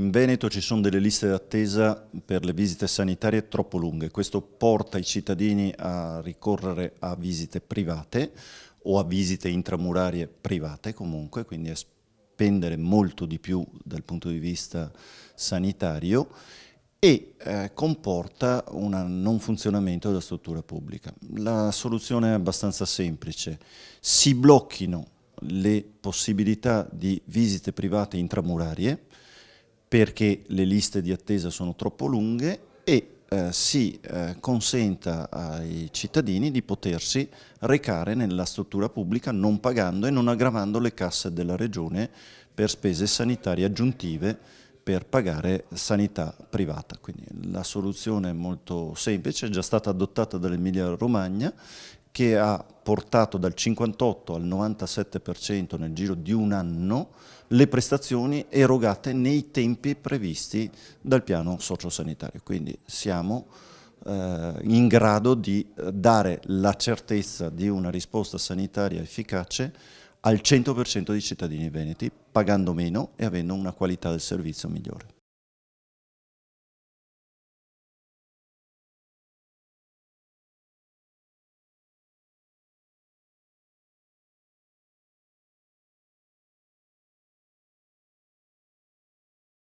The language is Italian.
In Veneto ci sono delle liste d'attesa per le visite sanitarie troppo lunghe. Questo porta i cittadini a ricorrere a visite private o a visite intramurarie private comunque, quindi a spendere molto di più dal punto di vista sanitario e comporta un non funzionamento della struttura pubblica. La soluzione è abbastanza semplice: si blocchino le possibilità di visite private intramurarie perché le liste di attesa sono troppo lunghe e si consenta ai cittadini di potersi recare nella struttura pubblica non pagando e non aggravando le casse della regione per spese sanitarie aggiuntive per pagare sanità privata. Quindi la soluzione è molto semplice, è già stata adottata dall'Emilia-Romagna, che ha portato dal 58 al 97% nel giro di un anno le prestazioni erogate nei tempi previsti dal piano sociosanitario. Quindi siamo in grado di dare la certezza di una risposta sanitaria efficace al 100% dei cittadini veneti, pagando meno e avendo una qualità del servizio migliore.